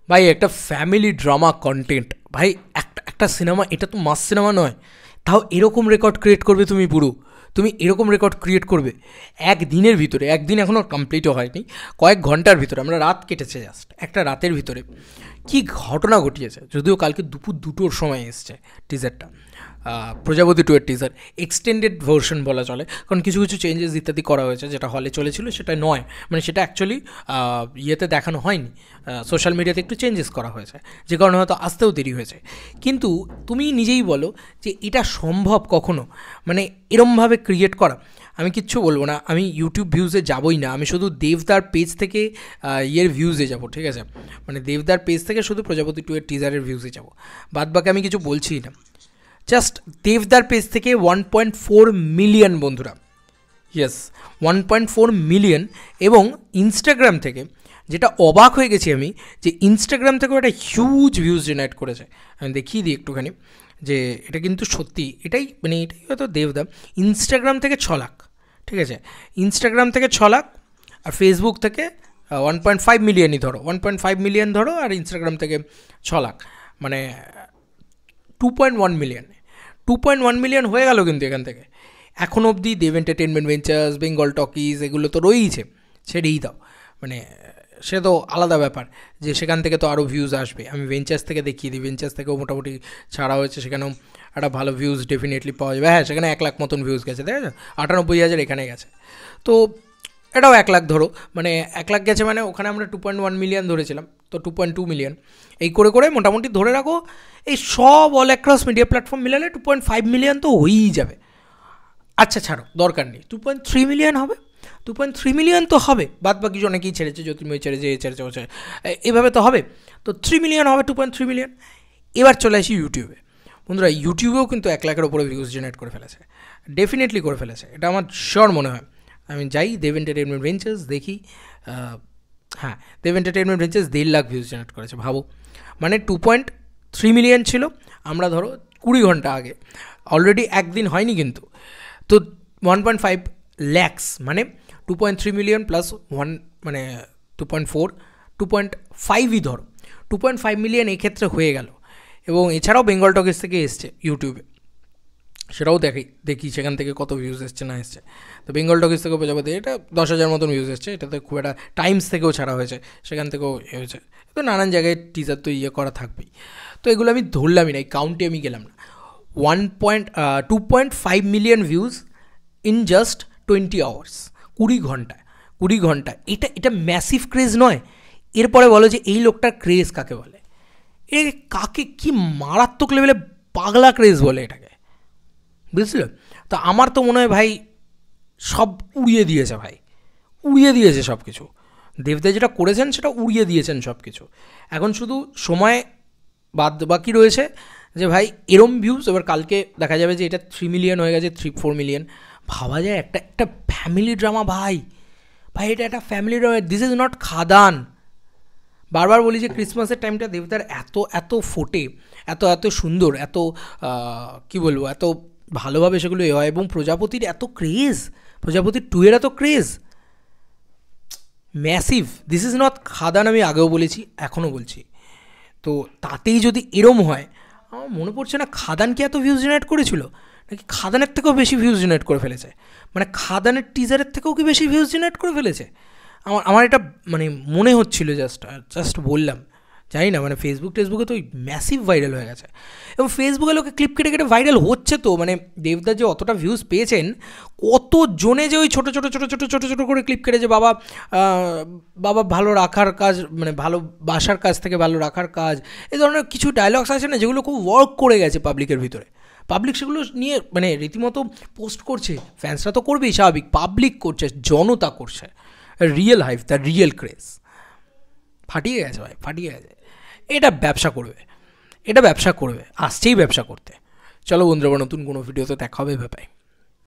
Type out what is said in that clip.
ভাই একটা family drama content, ভাই একটা সিনেমা, এটা তো মাস সিনেমা নয়, তাও এরকম রেকর্ড ক্রিয়েট করবে তুমি এরকম রেকর্ড ক্রিয়েট করবে একদিনের ভিতরে, একদিন এখনও কমপ্লিটও হয়নি, কয়েক ঘন্টার ভিতরে, আমরা রাত কেটেছে জাস্ট একটা রাতের ভিতরে কি ঘটনা ঘটিয়েছে। যদিও কালকে দুপুর 2টোর সময় এসছে টিজারটা, প্রজাপতি 2 এর টিজার, এক্সটেন্ডেড ভার্সন বলা চলে, কারণ কিছু কিছু চেঞ্জেস ইত্যাদি করা হয়েছে, যেটা হলে চলেছিল সেটা নয়, মানে সেটা অ্যাকচুয়ালি ইয়েতে দেখানো হয়নি, সোশ্যাল মিডিয়াতে একটু চেঞ্জেস করা হয়েছে, যে কারণে হয়তো আসতেও দেরি হয়েছে। কিন্তু তুমি নিজেই বলো যে এটা সম্ভব কখনো, মানে এরমভাবে ক্রিয়েট করা। আমি কিচ্ছু বলবো না, আমি ইউটিউব ভিউজে যাবোই না, আমি শুধু দেবদার পেজ থেকে ভিউজে যাব, ঠিক আছে, মানে দেবদার পেজ থেকে শুধু প্রজাপতি 2 এর টিজারের ভিউজে যাব, বাদ বাকি আমি কিছু বলছি না। জাস্ট দেবদার পেজ থেকে 1.4 মিলিয়ন বন্ধুরা, ইয়েস 1.4 মিলিয়ন, এবং ইনস্টাগ্রাম থেকে, যেটা অবাক হয়ে গেছি আমি, যে ইনস্টাগ্রাম থেকেও একটা হিউজ ভিউজ জেনারেট করেছে। আমি দেখিয়ে দিই একটুখানি, যে এটা কিন্তু সত্যি, এটাই হয়তো দেবদা। ইনস্টাগ্রাম থেকে 6 লাখ, ঠিক আছে, ইনস্টাগ্রাম থেকে 6 লাখ, আর ফেসবুক থেকে 1.5 মিলিয়নই ধরো, 1.5 মিলিয়ন ধরো, আর ইনস্টাগ্রাম থেকে 6 লাখ, মানে 2.1 মিলিয়ন, 2.1 মিলিয়ন হয়ে গেল কিন্তু এখান থেকে। এখন অবধি দেব এন্টারটেনমেন্ট ভেঞ্চার্স, বেঙ্গল টকিজ, এগুলো তো রয়েইছে, ছেড়েই দাও, মানে সে তো আলাদা ব্যাপার, যে সেখান থেকে তো আরও ভিউজ আসবে। আমি ভেঞ্চার্স থেকে দেখিয়ে দিই, ভেঞ্চার্স থেকেও মোটামুটি ছাড়া হয়েছে, সেখানেও একটা ভালো ভিউজ ডেফিনেটলি পাওয়া যাবে। হ্যাঁ, সেখানে 1 লাখ মতন ভিউজ গেছে, তাই না, 98,000 এখানে গেছে, তো এটাও 1 লাখ ধরো, মানে 1 লাখ গেছে, মানে ওখানে আমরা 2.1 মিলিয়ন ধরেছিলাম, তো 2.2 মিলিয়ন, এই করে করে মোটামুটি ধরে রাখো, এই সব অল অ্যাক্রস মিডিয়া প্ল্যাটফর্ম মিলালে 2.5 মিলিয়ন তো হয়েই যাবে। আচ্ছা ছাড়ো, দরকার নেই, 2.3 মিলিয়ন হবে, 2.3 মিলিয়ন তো হবে, বাদ বাকি অনেকেই ছেড়েছে, জ্যোতির্ময় ছেড়েছে, এ ছেড়েছে, ও ছেড়ে, এভাবে তো হবে, তো 3 মিলিয়ন হবে, 2.3 মিলিয়ন। এবার চলে আসি ইউটিউবে, বন্ধুরা ইউটিউবেও কিন্তু 1 লাখের ওপরে ভিউজ জেনারেট করে ফেলেছে, ডেফিনেটলি করে ফেলেছে, এটা আমার শিওর মনে হয়। আমি যাই দেব এন্টারটেনমেন্ট ভেঞ্চার্স দেখি, হ্যাঁ, Dev entertainment ventures 1.5 lakh views generate করেছে, ভাবো, মানে 2.3 মিলিয়ন ছিল আমরা ধরো 20 ঘন্টা আগে, অলরেডি একদিন হয়নি কিন্তু, তো 1.5 ল্যাক্স, মানে 2.3 মিলিয়ন প্লাস 1, মানে 2.4, 2.5ই ধরো, 2.5 মিলিয়ন এক্ষেত্রে হয়ে গেল। এবং এছাড়াও বেঙ্গল টকিজ থেকে এসছে ইউটিউবে, সেটাও দেখি সেখান থেকে কত ভিউজ এসছে না এসছে। তো বেঙ্গল টকিজ থেকেও প্রজাপতি, এটা 10,000 মতন ভিউজ এসছে, এটাতে খুব একটা, টাইমস থেকেও ছাড়া হয়েছে, সেখান থেকেও হয়েছে, তো নানান জায়গায় টিজার তো করা থাকবেই। তো এগুলো আমি ধরলামই না, এই কাউন্টে আমি গেলাম না। 2.5 million views in just 20 hours, 20 ঘন্টা, এটা ম্যাসিভ ক্রেজ নয়? এরপরে বলো যে এই লোকটার ক্রেজ কাকে বলে, এ কাকে কি মারাত্মক লেভেলে পাগলা ক্রেজ বলে এটাকে, বুঝলো? তো আমার তো মনে হয় ভাই সব উড়িয়ে দিয়েছে সব কিছু, দেবদা যেটা করেছেন সেটা উড়িয়ে দিয়েছেন সব কিছু। এখন শুধু সময় বাকি রয়েছে যে ভাই এরম ভিউজ, এবার কালকে দেখা যাবে যে এটা 3 মিলিয়ন হয়ে গেছে, 3-4 মিলিয়ন, ভাবা যায় একটা ফ্যামিলি ড্রামা, ভাই এটা একটা family drama, this is not Khadaan. বারবার বলি যে ক্রিসমাসের টাইমটা দেবদার এত ফোটে, এত সুন্দর, এত কি বলবো, এত ভালোভাবে সেগুলো হয়, এবং প্রজাপতির এত ক্রেজ, প্রজাপতির 2 এর এত craze, massive, this is not Khadaan, আমি আগেও বলেছি, এখনও বলছি। তো তাতেই যদি এরম হয়, আমার মনে পড়ছে না খাদান কি এত ভিউজ জেনারেট করেছিল, নাকি খাদানের থেকেও বেশি ভিউজ জেনারেট করে ফেলেছে, মানে খাদানের টিজারের থেকেও কি বেশি ভিউজ জেনারেট করে ফেলেছে, আমার এটা মানে মনে হচ্ছিল, জাস্ট বললাম, জানি না, মানে ফেসবুকে তো ম্যাসিভ ভাইরাল হয়ে গেছে, এবং ফেসবুকে লোকে ক্লিপ কেটে ভাইরাল হচ্ছে, তো মানে দেবদা যে অতটা ভিউজ পেয়েছেন, কত জনে যে ওই ছোটো ছোটো করে ক্লিপ কেটে, যে বাবা ভালো রাখার কাজ, মানে ভালোবাসার কাজ থেকে ভালো রাখার কাজ, এই ধরনের কিছু ডায়লগস আছে না, যেগুলো খুব ওয়ার্ক করে গেছে পাবলিকের ভিতরে, পাবলিক সেগুলো নিয়ে মানে রীতিমতো পোস্ট করছে, ফ্যান্সরা তো করবেই স্বাভাবিক, পাবলিক করছে, জনতা করছে, real hype, the real craze, ফাটিয়ে গেছে ভাই, ফাটিয়ে গেছে। এটা ব্যবসা করবে, আসছেই ব্যবসা করতে। চলো বন্ধুরা, নতুন কোনো ভিডিওতে দেখা হবে, ভাই।